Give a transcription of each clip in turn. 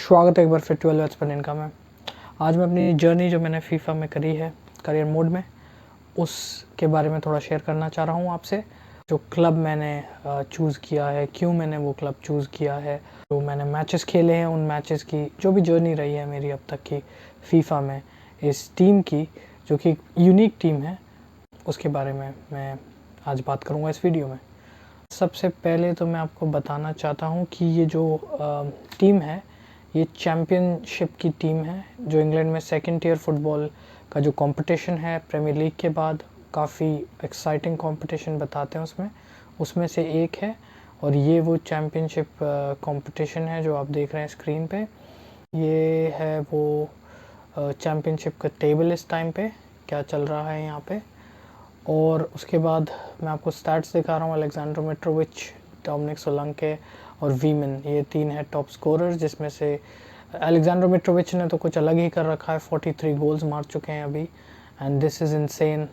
स्वागत है एक बार फिर 12 बचपन इनका में। आज मैं अपनी जर्नी जो मैंने फीफा में करी है करियर मोड में, उसके बारे में थोड़ा शेयर करना चाह रहा हूँ आपसे। जो क्लब मैंने चूज़ किया है, क्यों मैंने वो क्लब चूज़ किया है, जो मैंने मैचेस खेले हैं, उन मैचेस की जो भी जर्नी रही है मेरी अब तक की फीफा में, इस टीम की जो कि यूनिक टीम है, उसके बारे में मैं आज बात करूँगा इस वीडियो में। सबसे पहले तो मैं आपको बताना चाहता हूँ कि ये जो टीम है, ये चैम्पियनशिप की टीम है, जो इंग्लैंड में सेकंड टियर फुटबॉल का जो कंपटीशन है प्रीमियर लीग के बाद काफ़ी एक्साइटिंग कंपटीशन बताते हैं उसमें से एक है। और ये वो चैम्पियनशिप कंपटीशन है जो आप देख रहे हैं स्क्रीन पे। ये है वो चैम्पियनशिप का टेबल इस टाइम पे क्या चल रहा है यहाँ पे। और उसके बाद मैं आपको स्टैट्स दिखा रहा हूँ। अलेक्जेंडर मिट्रोविच, डोमिनिक सोलंके और वीमन, ये तीन है टॉप स्कोरर्स, जिसमें से अलेक्जेंडर मिट्रोविच ने तो कुछ अलग ही कर रखा है। 43 गोल्स मार चुके हैं अभी, and this is insane.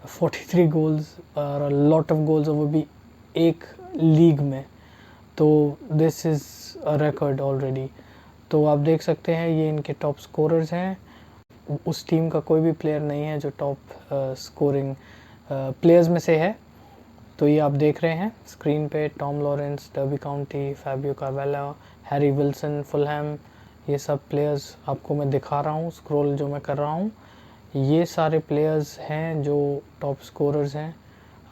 43 goals और लॉट ऑफ गोल्स, वो भी एक लीग में, तो this is a record already. तो आप देख सकते हैं ये इनके टॉप स्कोरर्स हैं। उस टीम का कोई भी प्लेयर नहीं है जो टॉप स्कोरिंग प्लेयर्स में से है। तो ये आप देख रहे हैं स्क्रीन पे, Tom Lawrence, Derby County, Fabio Carvalho, Harry Wilson, Fulham, ये सब प्लेयर्स आपको मैं दिखा रहा हूँ। स्क्रॉल जो मैं कर रहा हूँ, ये सारे प्लेयर्स हैं जो टॉप स्कोरर्स हैं।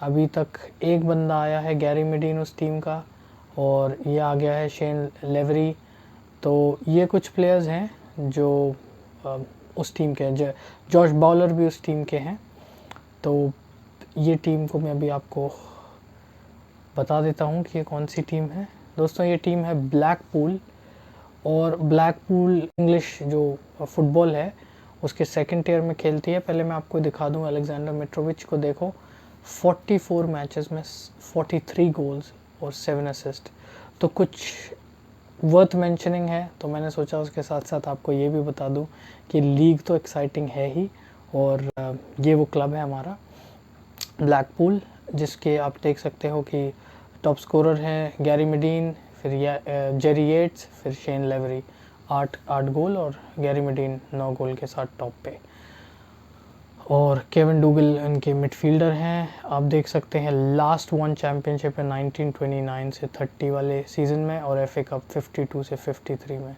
अभी तक एक बंदा आया है, गैरी मेडीन, उस टीम का, और ये आ गया है शेन लेवरी। तो ये कुछ प्लेयर्स हैं जो उस टीम के हैं। जॉश बाउलर भी उस टीम के हैं। तो ये टीम को मैं अभी आपको बता देता हूँ कि ये कौन सी टीम है। दोस्तों, ये टीम है ब्लैकपूल, और ब्लैकपूल इंग्लिश जो फुटबॉल है उसके सेकंड टियर में खेलती है। पहले मैं आपको दिखा दूँ अलेक्जेंडर मिट्रोविच को। देखो, 44 मैचेस में 43 गोल्स और 7 असिस्ट, तो कुछ वर्थ मेंशनिंग है। तो मैंने सोचा उसके साथ साथ आपको ये भी बता दूं कि लीग तो एक्साइटिंग है ही, और ये वो क्लब है हमारा ब्लैकपूल, जिसके आप देख सकते हो कि टॉप स्कोरर हैं गैरी मेडीन, फिर जेरी येट्स, फिर शेन लेवरी। 8 गोल, और गैरी मेडीन 9 गोल के साथ टॉप पे। और केविन डूगल इनके मिडफील्डर हैं। आप देख सकते हैं लास्ट वन चैम्पियनशिप है 1929 से 30 वाले सीज़न में, और एफए कप 52 से 53 में।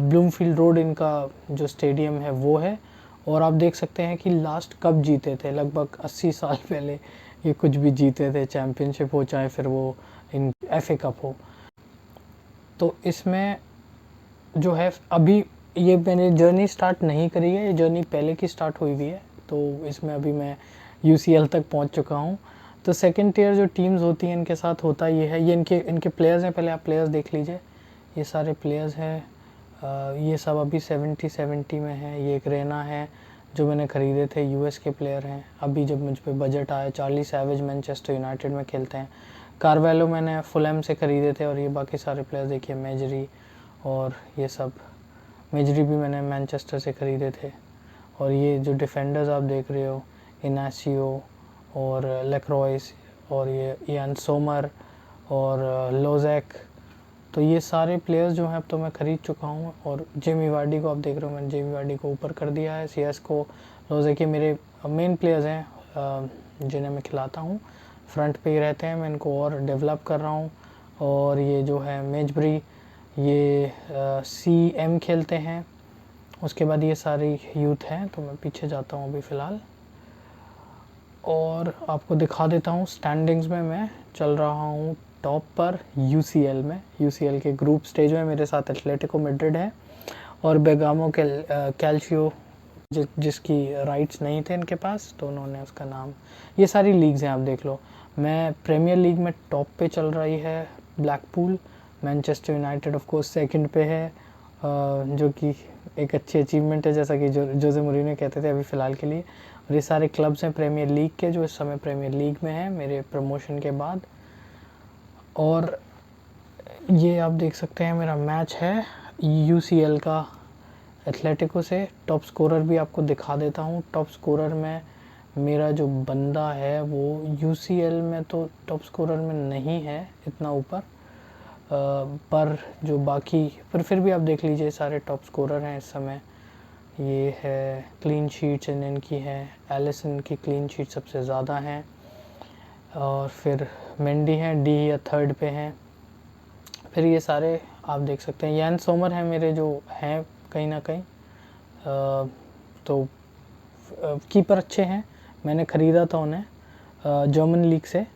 ब्लूमफील्ड रोड इनका जो स्टेडियम है वो है। और आप देख सकते हैं कि लास्ट कब जीते थे, लगभग 80 साल पहले ये कुछ भी जीते थे, चैम्पियनशिप हो चाहे फिर वो इन एफए कप हो। तो इसमें जो है अभी ये मैंने जर्नी स्टार्ट नहीं करी है, ये जर्नी पहले की स्टार्ट हुई हुई है। तो इसमें अभी मैं यूसीएल तक पहुंच चुका हूं। तो सेकंड टियर जो टीम्स होती हैं इनके साथ होता ये है, ये इनके प्लेयर्स हैं। पहले आप प्लेयर्स देख लीजिए, ये सारे प्लेयर्स हैं। ये सब अभी 70 में है। ये एक रेना है जो मैंने ख़रीदे थे, यूएस के प्लेयर हैं। अभी जब मुझ पर बजट आया, चार्ली सैवेज मैनचेस्टर यूनाइटेड में खेलते हैं। कार्वेलो मैंने फुलहैम से ख़रीदे थे। और ये बाकी सारे प्लेयर्स देखिए, मेजरी और ये सब, मेजरी भी मैंने मैनचेस्टर से ख़रीदे थे। और ये जो डिफेंडर्स आप देख रहे हो, इनासियो और लेक्रॉइस, और ये इयान सोमर और लोजैक, तो ये सारे प्लेयर्स जो हैं अब तो मैं ख़रीद चुका हूँ। और जेमी वार्डी को आप देख रहे हो, मैंने जेमी वार्डी को ऊपर कर दिया है। सीएस को लोजैक, ये मेरे मेन प्लेयर्स हैं जिन्हें मैं खिलाता हूँ, फ्रंट पे ही रहते हैं। मैं इनको और डेवलप कर रहा हूँ। और ये जो है मेजबरी, ये CM खेलते हैं। उसके बाद ये सारी यूथ हैं। तो मैं पीछे जाता हूँ अभी फ़िलहाल, और आपको दिखा देता हूँ स्टैंडिंग्स में। मैं चल रहा हूँ टॉप पर यूसीएल में। यूसीएल के ग्रुप स्टेज में मेरे साथ एथलेटिको मैड्रिड है और बेगामो कैल्शियो, जिसकी राइट्स नहीं थे इनके पास, तो उन्होंने उसका नाम, ये सारी लीग्स हैं आप देख लो। मैं प्रीमियर लीग में टॉप पे चल रही है Blackpool. Manchester United of course second पे है, जो कि एक अच्छी अचीवमेंट है, जैसा कि जोसे मूरिन्हो कहते थे अभी फ़िलहाल के लिए। और ये सारे क्लब्स हैं प्रीमियर लीग के जो इस समय प्रीमियर लीग में हैं मेरे प्रमोशन के बाद। और ये आप देख सकते हैं मेरा मैच है यूसीएल का एथलेटिको से। टॉप स्कोरर भी आपको दिखा देता हूँ। टॉप स्कोरर में मेरा जो बंदा है वो यूसीएल में तो टॉप स्कोरर में नहीं है इतना ऊपर, पर जो बाकी, पर फिर भी आप देख लीजिए सारे टॉप स्कोरर हैं इस समय। ये है क्लीन शीट्स इनकी हैं, एलिसन की क्लीन शीट सबसे ज़्यादा हैं, और फिर मेंडी हैं, डी या थर्ड पे हैं। फिर ये सारे आप देख सकते हैं, यान सोमर हैं मेरे जो हैं कहीं ना कहीं। तो कीपर अच्छे हैं, मैंने ख़रीदा था उन्हें जर्मन लीग से।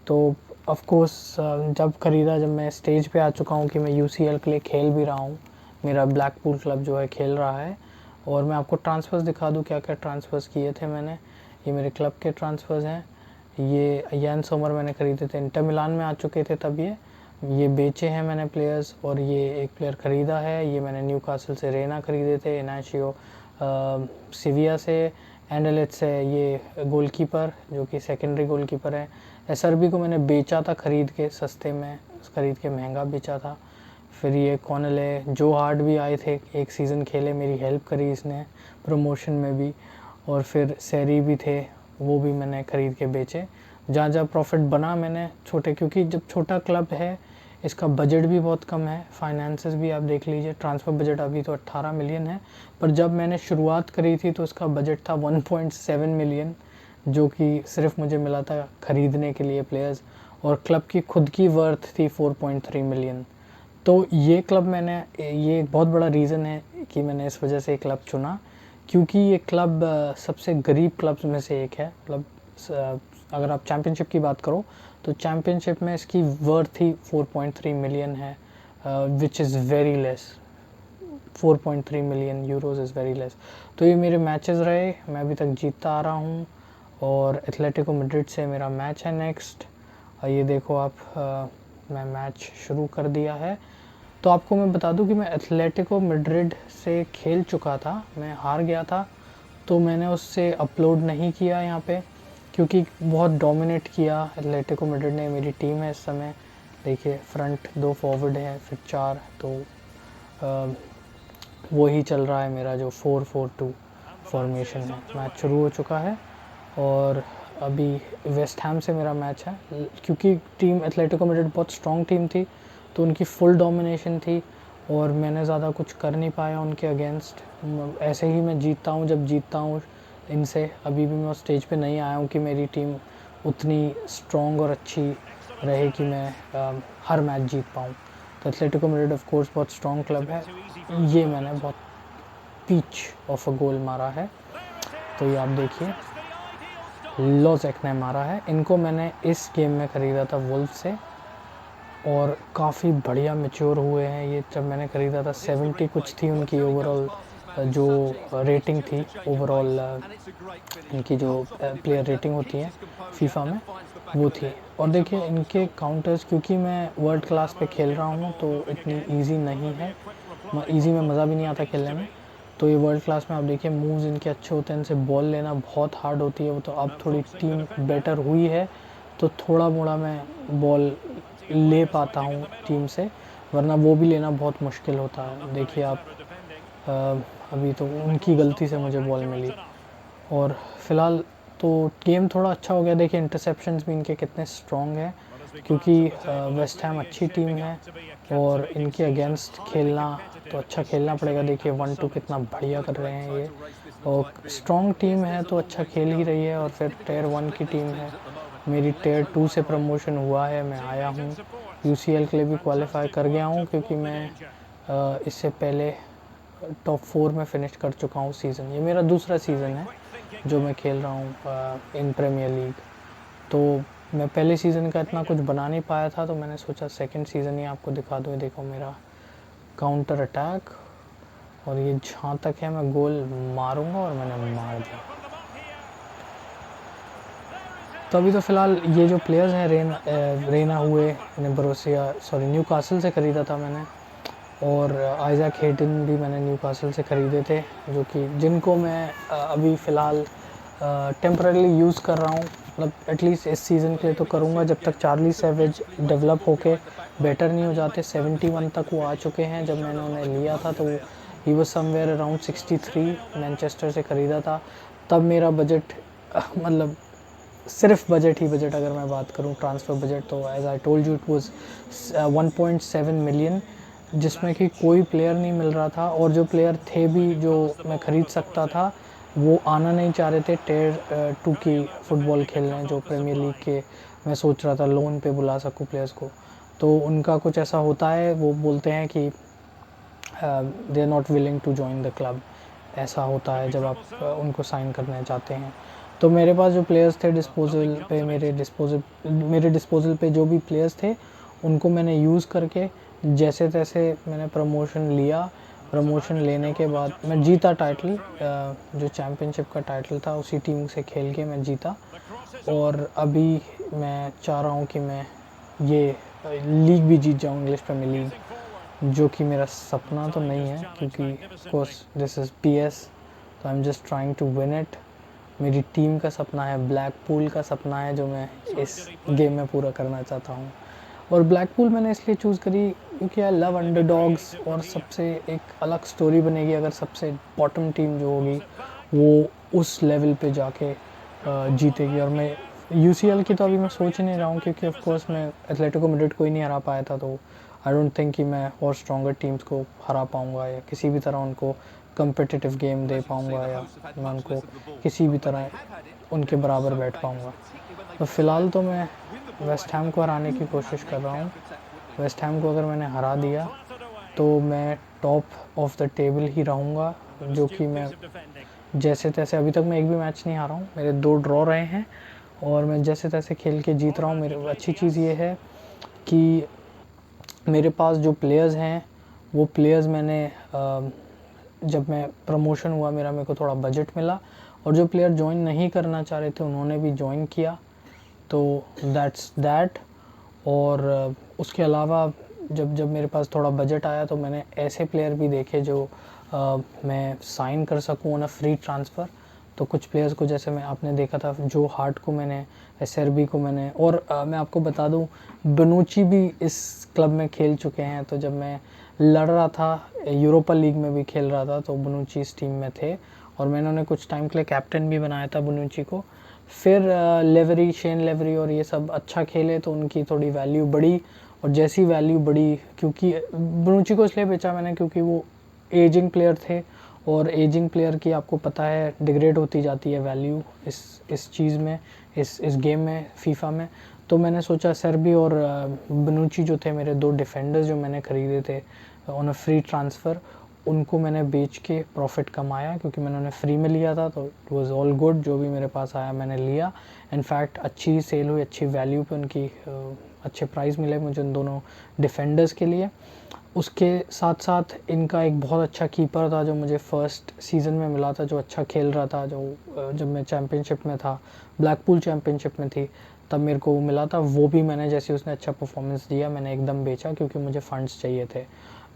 तो ऑफ कोर्स जब ख़रीदा, जब मैं स्टेज पे आ चुका हूँ कि मैं यूसीएल के लिए खेल भी रहा हूँ, मेरा ब्लैकपूल क्लब जो है खेल रहा है। और मैं आपको ट्रांसफ़र्स दिखा दूँ क्या क्या ट्रांसफ़र्स किए थे मैंने। ये मेरे क्लब के ट्रांसफ़र्स हैं। ये यान सोमर मैंने ख़रीदे थे, इंटर मिलान में आ चुके थे तब। ये बेचे हैं मैंने प्लेयर्स, और ये एक प्लेयर ख़रीदा है। ये मैंने न्यूकासल से रेना ख़रीदे थे, इनाशियो सिविया से, एंडलेट से ये गोलकीपर जो कि सेकेंडरी गोलकीपर है। एसआरबी को मैंने बेचा था ख़रीद के, सस्ते में ख़रीद के महंगा बेचा था। फिर ये कॉनले, जो हार्ड भी आए थे, एक सीज़न खेले, मेरी हेल्प करी इसने प्रमोशन में भी। और फिर सैरी भी थे, वो भी मैंने ख़रीद के बेचे। जहाँ जहाँ प्रॉफिट बना मैंने छोटे, क्योंकि जब छोटा क्लब है इसका बजट भी बहुत कम है, फाइनेंसेस भी आप देख लीजिए, ट्रांसफ़र बजट अभी तो 18 मिलियन है, पर जब मैंने शुरुआत करी थी तो उसका बजट था 1.7 मिलियन, जो कि सिर्फ मुझे मिला था ख़रीदने के लिए प्लेयर्स, और क्लब की खुद की वर्थ थी 4.3 मिलियन। तो ये क्लब मैंने, ये एक बहुत बड़ा रीज़न है कि मैंने इस वजह से क्लब चुना, क्योंकि ये क्लब सबसे गरीब क्लब्स में से एक है। मतलब अगर आप चैम्पियनशिप की बात करो तो चैम्पियनशिप में इसकी वर्थ ही 4.3 मिलियन है, which is very less. 4.3 million euros is very less. तो ये मेरे मैचेस रहे, मैं अभी तक जीतता आ रहा हूँ, और एथलेटिको मैड्रिड से मेरा मैच है नेक्स्ट। ये देखो आप, मैं मैच शुरू कर दिया है। तो आपको मैं बता दूं कि मैं एथलेटिको मैड्रिड से खेल चुका था, मैं हार गया था, तो मैंने उससे अपलोड नहीं किया यहाँ पे, क्योंकि बहुत डोमिनेट किया एथलेटिको मैड्रिड ने। मेरी टीम है इस समय, देखिए फ्रंट 2 फॉरवर्ड है, फिर 4, तो वो ही चल रहा है मेरा जो 4-4-2 फॉर्मेशन है। मैच शुरू हो चुका है, और अभी वेस्ट हैम से मेरा मैच है। क्योंकि टीम एथलेटिको मैड्रिड बहुत स्ट्रॉन्ग टीम थी, तो उनकी फुल डोमिनेशन थी, और मैंने ज़्यादा कुछ कर नहीं पाया उनके अगेंस्ट। ऐसे ही मैं जीतता हूँ जब जीतता हूँ इनसे। अभी भी मैं उस स्टेज पे नहीं आया हूँ कि मेरी टीम उतनी स्ट्रॉन्ग और अच्छी रहे कि मैं हर मैच जीत पाऊँ। तो एथलेटिको मैड्रिड ऑफ कोर्स बहुत स्ट्रॉन्ग क्लब है। ये मैंने बहुत पीच ऑफ अ गोल मारा है, तो ये आप देखिए, लोजेक ने मारा है। इनको मैंने इस गेम में ख़रीदा था वुल्फ से, और काफ़ी बढ़िया मैच्योर हुए हैं ये। जब मैंने ख़रीदा था 70 कुछ थी उनकी ओवरऑल जो रेटिंग थी, ओवरऑल इनकी जो प्लेयर रेटिंग होती है फीफा में, वो थी। और देखिए इनके काउंटर्स, क्योंकि मैं वर्ल्ड क्लास पे खेल रहा हूँ तो इतनी इजी नहीं है, इजी में मज़ा भी नहीं आता खेलने में। तो ये वर्ल्ड क्लास में आप देखिए मूव्स इनके अच्छे होते हैं, इनसे बॉल लेना बहुत हार्ड होती है। वो तो अब थोड़ी टीम बेटर हुई है, तो थोड़ा मोड़ा मैं बॉल ले पाता हूँ टीम से, वरना वो भी लेना बहुत मुश्किल होता है। देखिए आप, अभी तो उनकी गलती से मुझे बॉल मिली। और फिलहाल तो गेम थोड़ा अच्छा हो गया। देखिए इंटरसेप्शंस भी इनके कितने स्ट्रॉन्ग हैं, क्योंकि वेस्ट हैम अच्छी टीम है, और इनके अगेंस्ट खेलना तो अच्छा खेलना पड़ेगा। देखिए 1-2 कितना बढ़िया कर रहे हैं ये, और स्ट्रॉन्ग टीम है तो अच्छा खेल ही रही है। और फिर टायर 1 की टीम है, मेरी टायर 2 से प्रमोशन हुआ है, मैं आया हूँ यूसीएल के लिए भी क्वालिफाई कर गया हूँ, क्योंकि मैं इससे पहले टॉप 4 में फ़िनिश कर चुका हूँ सीज़न। ये मेरा दूसरा सीज़न है जो मैं खेल रहा हूँ इन प्रीमियर लीग। तो मैं पहले सीज़न का इतना कुछ बना नहीं पाया था, तो मैंने सोचा सेकंड सीज़न ही आपको दिखा दूँ। देखो मेरा काउंटर अटैक, और ये जहाँ तक है मैं गोल मारूंगा, और मैंने मार दिया। तो अभी तो फ़िलहाल ये जो प्लेयर्स हैं, रेना हुए, इन्हें न्यूकासल से ख़रीदा था मैंने, और आइज़ैक हेटन भी मैंने न्यूकासल से ख़रीदे थे, जो कि जिनको मैं अभी फ़िलहाल टेम्पररीली यूज़ कर रहा हूँ। मतलब एटलीस्ट इस सीज़न के लिए तो करूँगा, जब तक चार्ली सैवेज डेवलप होके बेटर नहीं हो जाते। 71 तक वो आ चुके हैं, जब मैंने उन्हें लिया था तो he was somewhere around 63। Manchester से ख़रीदा था, तब मेरा बजट मतलब सिर्फ बजट ही बजट अगर मैं बात करूं ट्रांसफ़र बजट, तो as I told you it was 1.7 million, जिसमें कि कोई प्लेयर नहीं मिल रहा था, और जो प्लेयर थे भी जो मैं ख़रीद सकता था वो आना नहीं चाह रहे थे टियर 2 की फ़ुटबॉल खेलने, जो प्रीमियर लीग के मैं सोच रहा था लोन पे बुला सकूं प्लेयर्स को। तो उनका कुछ ऐसा होता है, वो बोलते हैं कि they are not willing to join the club, ऐसा होता है जब आप उनको साइन करना चाहते हैं। तो मेरे पास जो प्लेयर्स थे डिस्पोजल पे, मेरे डिस्पोजल पे जो भी प्लेयर्स थे उनको मैंने यूज़ करके जैसे तैसे मैंने प्रमोशन लिया। प्रमोशन लेने के बाद मैं जीता टाइटल, जो चैम्पियनशिप का टाइटल था उसी टीम से खेल के मैं जीता। और अभी मैं चाह रहा हूँ कि मैं ये लीग भी जीत जाऊँ, इंग्लिश प्रीमियर लीग, जो कि मेरा सपना तो नहीं है क्योंकि कोर्स दिस इज़ पीएस, तो I am just trying to win it. मेरी टीम का सपना है, ब्लैकपूल का सपना है, जो मैं इस गेम में पूरा करना चाहता हूँ। और ब्लैकपूल मैंने इसलिए चूज़ करी क्योंकि आई लव अंडरडॉग्स, और सबसे एक अलग स्टोरी बनेगी अगर सबसे बॉटम टीम जो होगी वो उस लेवल पे जाके जीतेगी। और मैं यूसीएल की तो अभी मैं सोच ही नहीं रहा हूँ क्योंकि ऑफ कोर्स मैं एथलेटिको मैड्रिड को ही नहीं हरा पाया था, तो आई डोंट थिंक कि मैं और स्ट्रॉन्गर टीम्स को हरा पाऊँगा या किसी भी तरह उनको कम्पिटिटिव गेम दे पाऊँगा, या मैं उनको किसी भी तरह उनके बराबर बैठ पाऊँगा। तो फ़िलहाल तो मैं वेस्ट हैम को हराने की कोशिश कर रहा हूँ। वेस्ट हैम को अगर मैंने हरा दिया तो मैं टॉप ऑफ द टेबल ही रहूँगा, जो कि मैं जैसे तैसे, अभी तक मैं एक भी मैच नहीं हारा हूँ, मेरे 2 ड्रॉ रहे हैं और मैं जैसे तैसे खेल के जीत रहा हूँ। मेरे अच्छी चीज़ ये है कि मेरे पास जो प्लेयर्स हैं वो प्लेयर्स मैंने जब मैं प्रमोशन हुआ मेरे को थोड़ा बजट मिला, और जो प्लेयर ज्वाइन नहीं करना चाह रहे थे उन्होंने भी ज्वाइन किया, तो दैट्स दैट। और उसके अलावा जब मेरे पास थोड़ा बजट आया तो मैंने ऐसे प्लेयर भी देखे जो मैं साइन कर सकूं ऑन अ फ्री ट्रांसफ़र। तो कुछ प्लेयर्स को जैसे मैं आपने देखा था जो हार्ट को मैंने, एसआरबी को मैंने, और मैं आपको बता दूं बनुची भी इस क्लब में खेल चुके हैं। तो जब मैं लड़ रहा था यूरोपा लीग में भी खेल रहा था तो बनुची इस टीम में थे, और मैंने उन्हें कुछ टाइम के लिए कैप्टन भी बनाया था बनुची को। फिर लेवरी, शेन लेवरी और ये सब अच्छा खेले तो उनकी थोड़ी वैल्यू बढ़ी, और जैसी वैल्यू बढ़ी, क्योंकि बनुची को इसलिए बेचा मैंने क्योंकि वो एजिंग प्लेयर थे, और एजिंग प्लेयर की आपको पता है डिग्रेड होती जाती है वैल्यू इस चीज़ में, इस गेम में, फीफा में। तो मैंने सोचा सर्बी और बनुची जो थे मेरे 2 डिफेंडर्स जो मैंने ख़रीदे थे ऑन अ फ्री ट्रांसफ़र, उनको मैंने बेच के प्रॉफिट कमाया क्योंकि मैंने उन्हें फ्री में लिया था, तो इट वाज ऑल गुड। जो भी मेरे पास आया मैंने लिया। इनफैक्ट अच्छी सेल हुई, अच्छी वैल्यू पे उनकी, अच्छे प्राइस मिले मुझे उन दोनों डिफेंडर्स के लिए। उसके साथ साथ इनका एक बहुत अच्छा कीपर था जो मुझे फर्स्ट सीज़न में मिला था, जो अच्छा खेल रहा था, जो जब मैं चैम्पियनशिप में था, ब्लैकपूल चैम्पियनशिप में थी, तब मेरे को मिला था। वो भी मैंने, जैसे उसने अच्छा परफॉर्मेंस दिया, मैंने एकदम बेचा क्योंकि मुझे फ़ंड्स चाहिए थे।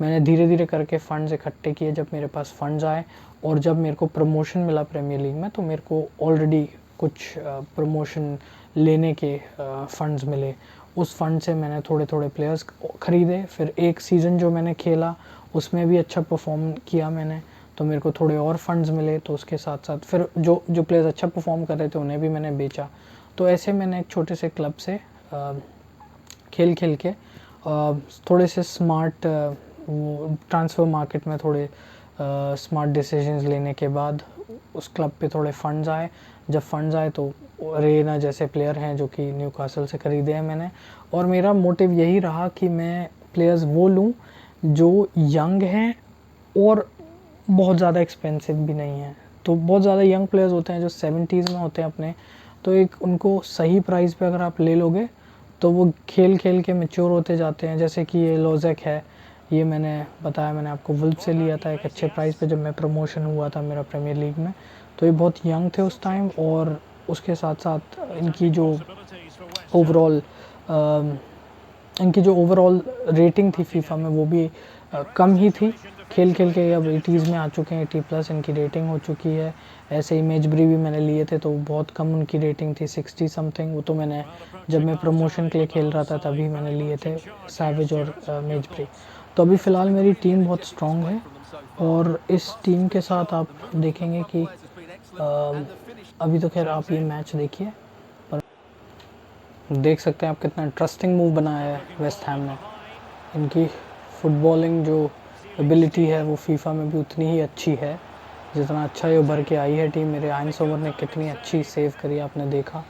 मैंने धीरे धीरे करके फ़ंड्स इकट्ठे किए। जब मेरे पास फ़ंड्स आए और जब मेरे को प्रमोशन मिला प्रीमियर लीग में, तो मेरे को ऑलरेडी कुछ प्रमोशन लेने के फ़ंड्स मिले। उस फ़ंड से मैंने थोड़े थोड़े प्लेयर्स ख़रीदे। फिर एक सीज़न जो मैंने खेला उसमें भी अच्छा परफॉर्म किया मैंने, तो मेरे को थोड़े और फंड्स मिले। तो उसके साथ साथ फिर जो जो प्लेयर्स अच्छा परफॉर्म कर रहे थे उन्हें भी मैंने बेचा। तो ऐसे मैंने एक छोटे से क्लब से खेल खेल के थोड़े से स्मार्ट ट्रांसफ़र मार्केट में थोड़े स्मार्ट डिसीजंस लेने के बाद उस क्लब पे थोड़े फंड्स आए। जब फंड्स आए तो रेना जैसे प्लेयर हैं जो कि न्यूकासल से ख़रीदे हैं मैंने, और मेरा मोटिव यही रहा कि मैं प्लेयर्स वो लूँ जो यंग हैं और बहुत ज़्यादा एक्सपेंसिव भी नहीं हैं। तो बहुत ज़्यादा यंग प्लेयर्स होते हैं जो 70s में होते हैं अपने, तो एक उनको सही प्राइस पे अगर आप ले लोगे तो वो खेल खेल के मैच्योर होते जाते हैं। जैसे कि ये लोजेक है, ये मैंने बताया, मैंने आपको वुल्फ से लिया था एक अच्छे प्राइस पे जब मैं प्रमोशन हुआ था मेरा प्रीमियर लीग में। तो ये बहुत यंग थे उस टाइम, और उसके साथ साथ इनकी जो ओवरऑल रेटिंग थी फीफा में वो भी कम ही थी। खेल खेल के अब 80s में आ चुके हैं, 80+ इनकी रेटिंग हो चुकी है। ऐसे ही मेजबरी भी मैंने लिए थे तो बहुत कम उनकी रेटिंग थी, 60 समथिंग। वो तो मैंने जब मैं प्रमोशन के लिए खेल रहा था तभी मैंने लिए थे, सैवेज और मेजबरी। तो अभी फ़िलहाल मेरी टीम बहुत स्ट्रॉन्ग है, और इस टीम के साथ आप देखेंगे कि अभी तो खैर आप ये मैच देखिए, पर देख सकते हैं आप कितना इंटरेस्टिंग मूव बनाया है वेस्ट हैम ने। इनकी फुटबॉलिंग जो एबिलिटी है वो फीफा में भी उतनी ही अच्छी है जितना अच्छा ये उभर के आई है टीम। मेरे आयन सोमर ने कितनी अच्छी सेव करी आपने देखा।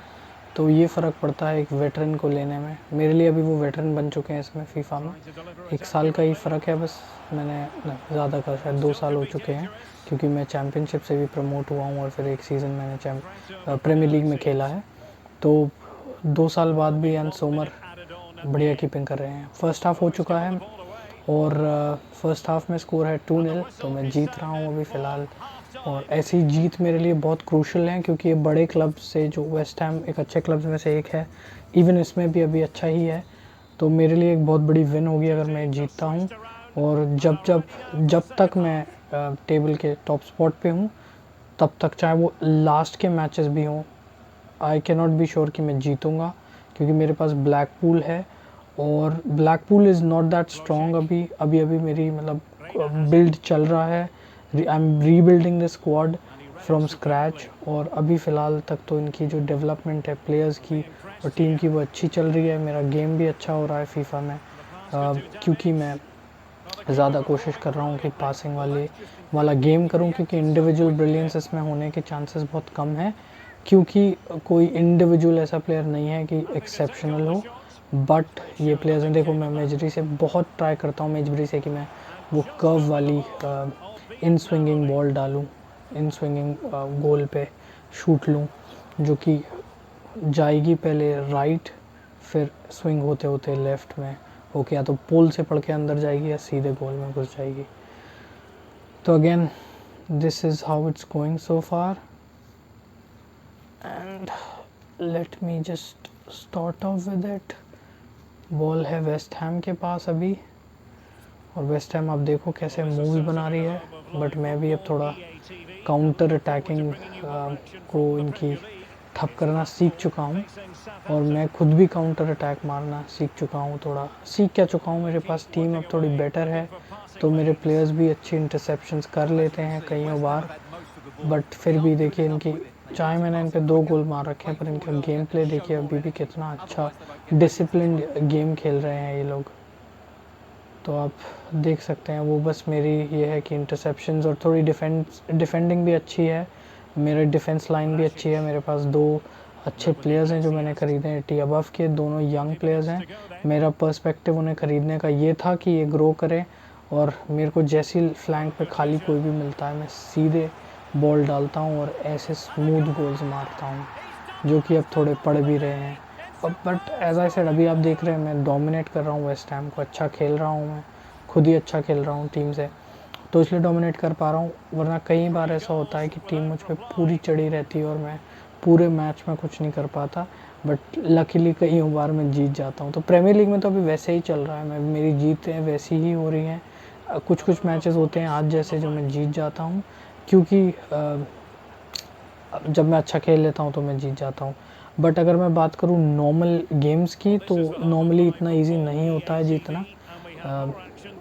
तो ये फ़र्क पड़ता है एक वेटरन को लेने में। मेरे लिए अभी वो वेटरन बन चुके हैं इसमें फीफा में। 1 साल का ही फ़र्क है बस। मैंने ज़्यादा का शायद 2 साल हो चुके हैं क्योंकि मैं चैम्पियनशिप से भी प्रमोट हुआ हूँ और फिर 1 सीज़न मैंने प्रीमियर लीग में खेला है। तो 2 साल बाद भी आयन सोमर बढ़िया कीपिंग कर रहे हैं। फर्स्ट हाफ हो चुका है और फर्स्ट हाफ में स्कोर है 2-0, तो मैं जीत रहा हूँ अभी फ़िलहाल। और ऐसी जीत मेरे लिए बहुत क्रूशल है क्योंकि ये बड़े क्लब से, जो वेस्ट हैम एक अच्छे क्लब्स में से एक है, इवन इसमें भी अभी अच्छा ही है, तो मेरे लिए एक बहुत बड़ी विन होगी अगर मैं जीतता हूँ। और जब तक मैं टेबल के टॉप स्पॉट पे हूँ तब तक, चाहे वो लास्ट के मैचेस भी हों, I can not be sure कि मैं जीतूँगा क्योंकि मेरे पास ब्लैकपूल है और Blackpool is not that strong. अभी मेरी मतलब बिल्ड चल रहा है। I am rebuilding the squad from scratch और अभी फ़िलहाल तक तो इनकी जो डेवलपमेंट है प्लेयर्स की और टीम की वो अच्छी चल रही है। मेरा गेम भी अच्छा हो रहा है फीफा में क्योंकि मैं ज़्यादा कोशिश कर रहा हूँ कि पासिंग वाला गेम करूँ क्योंकि इंडिविजुअल ब्रिलियंस इसमें होने के चांसेस बहुत कम हैं क्योंकि कोई इंडिविजुअल ऐसा प्लेयर नहीं है कि एक्सेप्शनल हो। बट ये प्लेयर्स हैं, देखो मैं मेजरी से बहुत ट्राई करता हूँ मेजरी से कि मैं वो कर्व वाली इन स्विंगिंग बॉल डालूँ, इन स्विंगिंग गोल पे शूट लूँ जो कि जाएगी पहले राइट, फिर स्विंग होते होते लेफ़्ट में होके या तो पोल से पड़ के अंदर जाएगी या सीधे गोल में घुस जाएगी। तो again this is how it's going so far and let me just start of with it. Ball है वेस्ट हैम के पास अभी और वेस्ट हैम आप देखो कैसे मूव्स बना रही है, बट मैं भी अब थोड़ा काउंटर अटैकिंग को इनकी ठप करना सीख चुका हूँ और मैं खुद भी काउंटर अटैक मारना सीख चुका हूँ। थोड़ा सीख क्या चुका हूँ, मेरे पास टीम अब थोड़ी बेटर है तो मेरे प्लेयर्स भी अच्छी इंटरसेप्शंस कर लेते हैं कई बार। बट फिर भी देखिए इनकी, चाहे मैंने इन पे 2 गोल मार रखे हैं पर इनका गेम प्ले देखिए अभी भी कितना अच्छा डिसिप्लिन गेम खेल रहे हैं ये लोग। तो आप देख सकते हैं वो बस मेरी ये है कि इंटरसेप्शंस और थोड़ी डिफेंडिंग भी अच्छी है। मेरे डिफेंस लाइन भी अच्छी है। मेरे पास 2 अच्छे प्लेयर्स हैं जो मैंने ख़रीदे हैं, 80 अबव के, दोनों यंग प्लेयर्स हैं। मेरा पर्सपेक्टिव उन्हें ख़रीदने का ये था कि ये ग्रो करें और मेरे को जैसी फ्लैंक पे खाली कोई भी मिलता है मैं सीधे बॉल डालता हूँ और ऐसे स्मूथ गोल्स मारता हूँ जो कि अब थोड़े पड़ भी रहे हैं। बट एज आई सेड, अभी आप देख रहे हैं मैं डोमिनेट कर रहा हूँ वेस्ट हैम को, अच्छा खेल रहा हूँ मैं, खुद ही अच्छा खेल रहा हूँ टीम से, तो इसलिए डोमिनेट कर पा रहा हूँ। वरना कई बार ऐसा होता है कि टीम मुझ पर पूरी चढ़ी रहती है और मैं पूरे मैच में कुछ नहीं कर पाता, बट लकीली कई बार मैं जीत जाता हूँ। तो प्रीमियर लीग में तो अभी वैसे ही चल रहा है, मेरी जीतें वैसी ही हो रही हैं। कुछ मैचेस होते हैं आज जैसे जो मैं जीत जाता हूँ क्योंकि जब मैं अच्छा खेल लेता हूँ तो मैं जीत जाता हूँ। बट अगर मैं बात करूँ नॉर्मल गेम्स की तो नॉर्मली इतना इजी नहीं होता है जीतना।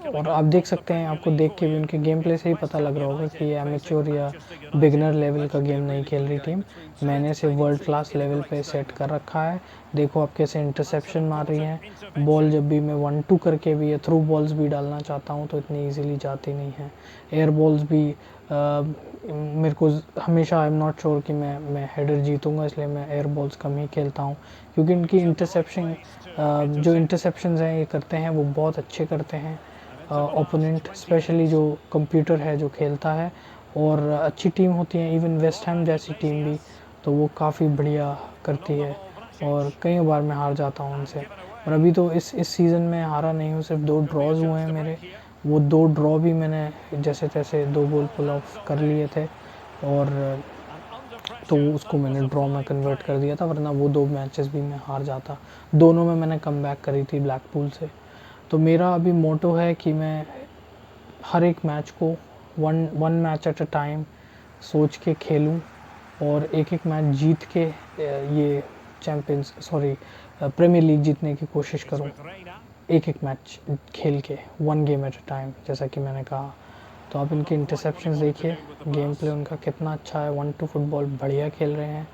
और आप देख सकते हैं, आपको देख के भी उनके गेम प्ले से ही पता लग रहा होगा कि ये एमेच्योर या बिगनर लेवल का गेम नहीं खेल रही टीम। मैंने इसे वर्ल्ड क्लास लेवल पे सेट कर रखा है। देखो आप कैसे इंटरसेप्शन मार रही हैं। बॉल जब भी मैं 1-2 करके भी या थ्रू बॉल्स भी डालना चाहता हूँ तो इतनी ईजिली जाती नहीं है। एयर बॉल्स भी मेरे को हमेशा, आई एम नॉट श्योर कि मैं हेडर जीतूंगा, इसलिए मैं एयर बॉल्स कम ही खेलता हूँ क्योंकि इनकी इंटरसेप्शन जो इंटरसेप्शंस हैं ये करते हैं वो बहुत अच्छे करते हैं ओपोनेंट, स्पेशली जो कंप्यूटर है जो खेलता है। और अच्छी टीम होती है, इवन वेस्ट हैम जैसी टीम भी, तो वो काफ़ी बढ़िया करती है और कई बार मैं हार जाता हूँ उनसे। और अभी तो इस सीज़न में हारा नहीं हूँ, सिर्फ 2 ड्रॉज़ हुए हैं मेरे। वो 2 ड्रॉ भी मैंने जैसे तैसे 2 गोल पुल ऑफ कर लिए थे और तो उसको मैंने ड्रॉ में कन्वर्ट कर दिया था, वरना वो 2 मैचेस भी मैं हार जाता। दोनों में मैंने कमबैक करी थी ब्लैकपूल से। तो मेरा अभी मोटो है कि मैं हर एक मैच को one match at a time सोच के खेलूं और एक मैच जीत के ये प्रीमियर लीग जीतने की कोशिश करूं, एक मैच खेल के, 1 गेम एट अ टाइम, जैसा कि मैंने कहा। तो आप इनके इंटरसेप्शंस देखिए, गेम प्ले उनका कितना अच्छा है, 1-2 फुटबॉल बढ़िया खेल रहे हैं।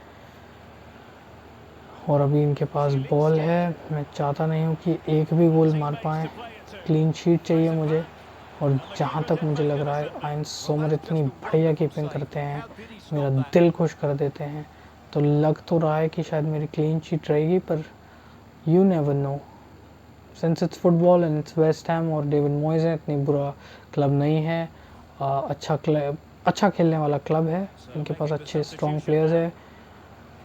और अभी इनके पास बॉल है। मैं चाहता नहीं हूँ कि एक भी गोल मार पाएँ, क्लीन शीट चाहिए मुझे। और जहाँ तक मुझे लग रहा है आयन सोमर इतनी बढ़िया कीपिंग करते हैं, मेरा दिल खुश कर देते हैं, तो लग तो रहा है कि शायद मेरी क्लीन शीट रहेगी, पर you never know. Since it's football and it's West Ham और डेविड मॉयज़ है, इतनी बुरा क्लब नहीं है। अच्छा खेलने वाला क्लब है, इनके पास अच्छे स्ट्रॉन्ग प्लेयर्स है।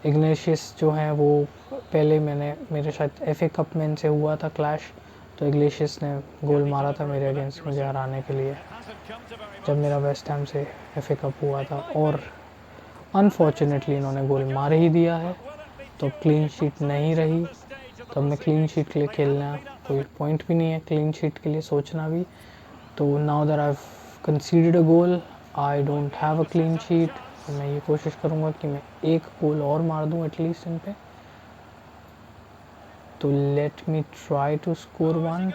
इग्लेशियस जो हैं वो पहले मेरे शायद एफए कप में इनसे हुआ था क्लैश, तो इग्लेशियस ने गोल मारा था मेरे अगेंस्ट मुझे हराने के लिए जब मेरा वेस्ट हैम से एफए कप हुआ था, और अनफॉर्चुनेटली इन्होंने गोल मार ही दिया है, तो क्लीन शीट नहीं रही। तो अब मैं क्लीन शीट के लिए खेलना कोई पॉइंट भी नहीं है, क्लीन शीट के लिए सोचना भी। तो now that I have considered a goal, I don't have a clean sheet, तो मैं ये कोशिश करूँगा कि मैं एक गोल और मार दूँ एटलीस्ट इन पे। तो let me try to score one.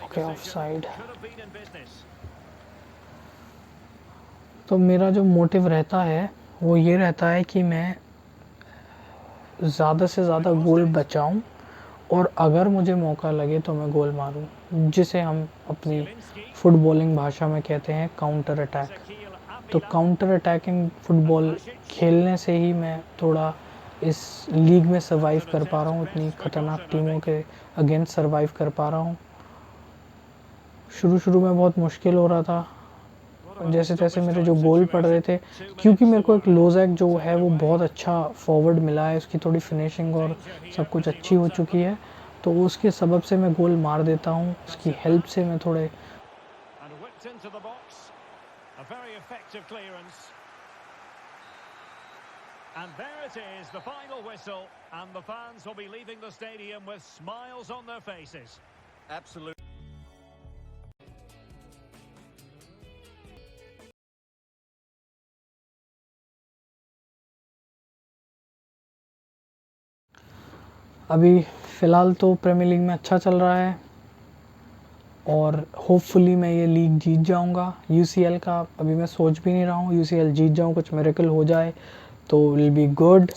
Okay, off side. तो मेरा जो मोटिव रहता है वो ये रहता है कि मैं ज़्यादा से ज़्यादा गोल बचाऊं, और अगर मुझे मौका लगे तो मैं गोल मारूं, जिसे हम अपनी फुटबॉलिंग भाषा में कहते हैं काउंटर अटैक। तो काउंटर अटैकिंग फुटबॉल खेलने से ही मैं थोड़ा इस लीग में सर्वाइव कर पा रहा हूँ, इतनी ख़तरनाक टीमों के अगेंस्ट सर्वाइव कर पा रहा हूँ। शुरू में बहुत मुश्किल हो रहा था, जैसे तैसे मेरे जो गोल पड़ रहे थे, क्योंकि मेरे को एक लोजैक जो है वो बहुत अच्छा फॉरवर्ड मिला है, उसकी थोड़ी फिनिशिंग और सब कुछ अच्छी हो चुकी है, तो उसके सबब से मैं गोल मार देता हूँ, उसकी हेल्प से मैं थोड़े And there it is, the final whistle, and the fans will be leaving the stadium with smiles on their faces. Absolutely. अभी फ़िलहाल तो प्रीमियर लीग में अच्छा चल रहा है, और होपफुली मैं ये लीग जीत जाऊंगा। यूसीएल का अभी मैं सोच भी नहीं रहा हूँ, यूसीएल जीत जाऊँ, कुछ मिरेकल हो जाए तो विल बी गुड,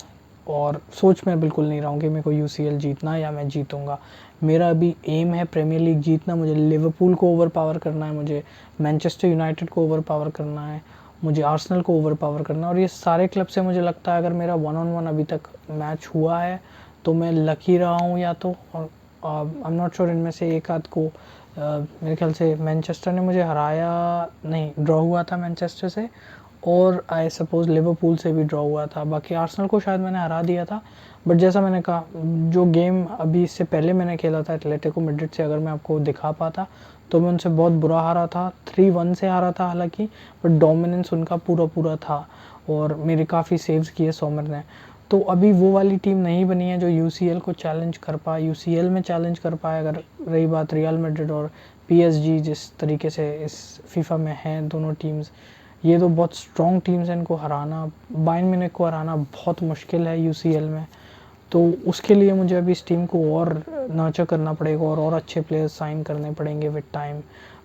और सोच में बिल्कुल नहीं रहा हूँ कि मेरे को यूसीएल जीतना या मैं जीतूंगा। मेरा अभी एम है प्रीमियर लीग जीतना, मुझे लिवरपूल को ओवर पावर करना है, मुझे मैनचेस्टर यूनाइटेड को ओवर पावर करना है, मुझे आर्सेनल को ओवर पावर करना है, और ये सारे क्लब से मुझे लगता है अगर मेरा 1-on-1 अभी तक मैच हुआ है तो मैं लकी रहा हूँ, या तो आई एम नॉट श्योर इनमें से एक आध को मेरे ख्याल से मैनचेस्टर ने मुझे हराया नहीं, ड्रॉ हुआ था मैनचेस्टर से, और आई सपोज लिवरपूल से भी ड्रॉ हुआ था, बाकी आर्सेनल को शायद मैंने हरा दिया था। बट जैसा मैंने कहा, जो गेम अभी इससे पहले मैंने खेला था एटलेटिको मैड्रिड से, अगर मैं आपको दिखा पाता तो मैं उनसे बहुत बुरा हारा था, 3-1 से हारा था हालांकि, बट डोमिनेंस उनका पूरा था, और मेरे काफ़ी सेव्स किए सोमर ने। तो अभी वो वाली टीम नहीं बनी है जो यूसीएल को चैलेंज कर पाए, यूसीएल में चैलेंज कर पाए। अगर रही बात रियल मैड्रिड और पीएसजी जिस तरीके से इस फीफा में हैं दोनों टीम्स, ये तो बहुत स्ट्रॉन्ग टीम्स हैं, इनको हराना, बायर्न म्यूनिख को हराना बहुत मुश्किल है यूसीएल में। तो उसके लिए मुझे अभी इस टीम को और नर्चर करना पड़ेगा, और अच्छे प्लेयर्स साइन करने पड़ेंगे विद टाइम।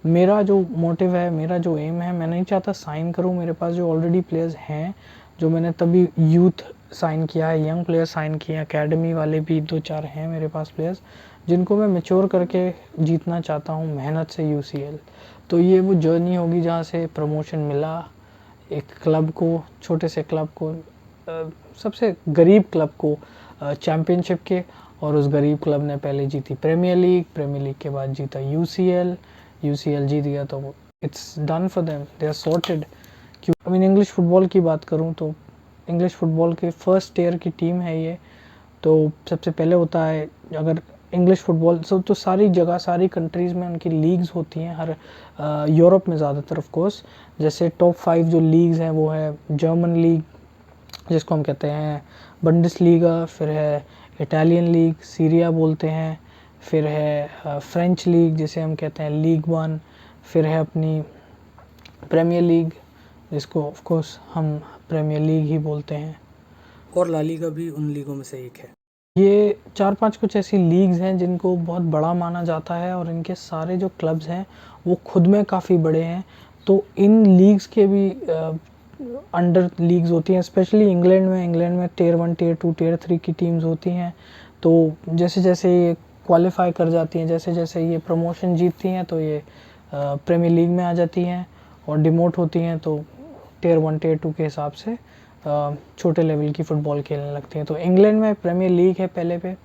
मेरा जो मोटिव है, मेरा जो एम है, मैं नहीं चाहता साइन करूं, मेरे पास जो ऑलरेडी प्लेयर्स हैं, जो मैंने तभी यूथ साइन किया है, यंग प्लेयर साइन किए हैं, अकेडमी वाले भी 2-4 हैं मेरे पास प्लेयर्स, जिनको मैं मैच्योर करके जीतना चाहता हूँ मेहनत से यूसीएल। तो ये वो जर्नी होगी जहाँ से प्रमोशन मिला एक क्लब को, छोटे से क्लब को, सबसे गरीब क्लब को चैम्पियनशिप के, और उस गरीब क्लब ने पहले जीती प्रीमियर लीग के बाद जीता यूसीएल जीत गया, तो it's done for them, they are sorted. क्यों आई मीन इंग्लिश फुटबॉल की बात करूं तो इंग्लिश फुटबॉल के फर्स्ट टियर की टीम है ये। तो सबसे पहले होता है, अगर इंग्लिश फुटबॉल तो सारी जगह सारी कंट्रीज़ में उनकी लीग्स होती हैं, हर यूरोप में ज़्यादातर ऑफ कोर्स। जैसे टॉप 5 जो लीग्स हैं वो है जर्मन लीग जिसको हम कहते हैं बंडेसलीगा, फिर है इटालियन लीग सीरिया बोलते हैं, फिर है फ्रेंच लीग जिसे हम कहते हैं लीग 1, फिर है अपनी प्रीमियर लीग जिसको ऑफ कोर्स हम प्रीमियर लीग ही बोलते हैं, और ला लीगा भी उन लीगों में से एक है। ये 4-5 कुछ ऐसी लीग्स हैं जिनको बहुत बड़ा माना जाता है, और इनके सारे जो क्लब्स हैं वो खुद में काफ़ी बड़े हैं। तो इन लीग्स के भी अंडर लीग्स होती हैं, स्पेशली इंग्लैंड में टियर 1, टियर 2, टियर 3 की टीम्स होती हैं। तो जैसे जैसे ये क्वालिफाई कर जाती हैं, जैसे जैसे ये प्रमोशन जीतती हैं तो ये प्रीमियर लीग में आ जाती हैं, और डिमोट होती हैं तो टियर 1, टियर 2 के हिसाब से छोटे लेवल की फ़ुटबॉल खेलने लगती हैं। तो इंग्लैंड में प्रीमियर लीग है पहले पे,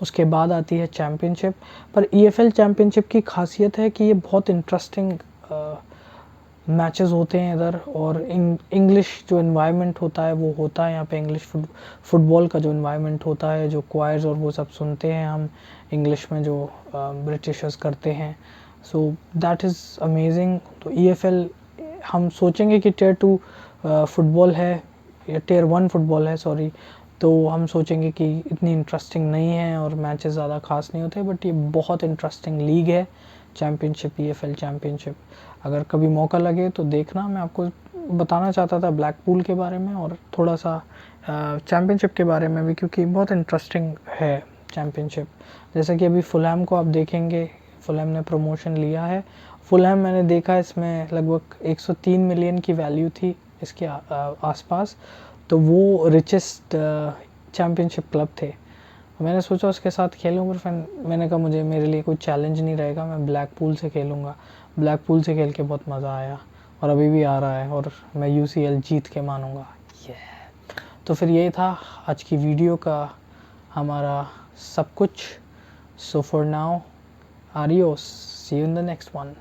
उसके बाद आती है चैम्पियनशिप। पर EFL चैम्पियनशिप की खासियत है कि ये बहुत इंटरेस्टिंग मैचेस होते हैं इधर, और इंग्लिश जो एनवायरनमेंट होता है वो होता है यहाँ पे। इंग्लिश फुटबॉल का जो एनवायरनमेंट होता है, जो क्वायर्स और वो सब सुनते हैं हम इंग्लिश में जो ब्रिटिशर्स करते हैं, सो दैट इज़ अमेजिंग। तो EFL हम सोचेंगे कि टियर 2 फुटबॉल है या टियर 1 फुटबॉल है, सॉरी, तो हम सोचेंगे कि इतनी इंटरेस्टिंग नहीं है और मैचेस ज़्यादा खास नहीं होते, बट ये बहुत इंटरेस्टिंग लीग है चैम्पियनशिप, EFL चैम्पियनशिप। अगर कभी मौका लगे तो देखना। मैं आपको बताना चाहता था ब्लैकपूल के बारे में और थोड़ा सा चैम्पियनशिप के बारे में भी, क्योंकि बहुत इंटरेस्टिंग है चैम्पियनशिप। जैसे कि अभी फुलहैम को आप देखेंगे, फुलहैम ने प्रमोशन लिया है। फुलहैम मैंने देखा इसमें लगभग 103 मिलियन की वैल्यू थी इसके आसपास, तो वो रिचेस्ट चैम्पियनशिप क्लब थे। मैंने सोचा उसके साथ खेलूँ, पर फिर मैंने कहा मेरे लिए कोई चैलेंज नहीं रहेगा, मैं ब्लैकपूल से खेलूँगा। ब्लैकपूल से खेल के बहुत मज़ा आया और अभी भी आ रहा है, और मैं UCL जीत के मानूँगा। तो फिर ये था आज की वीडियो का हमारा सब कुछ। So for now, adios, see you in the next one.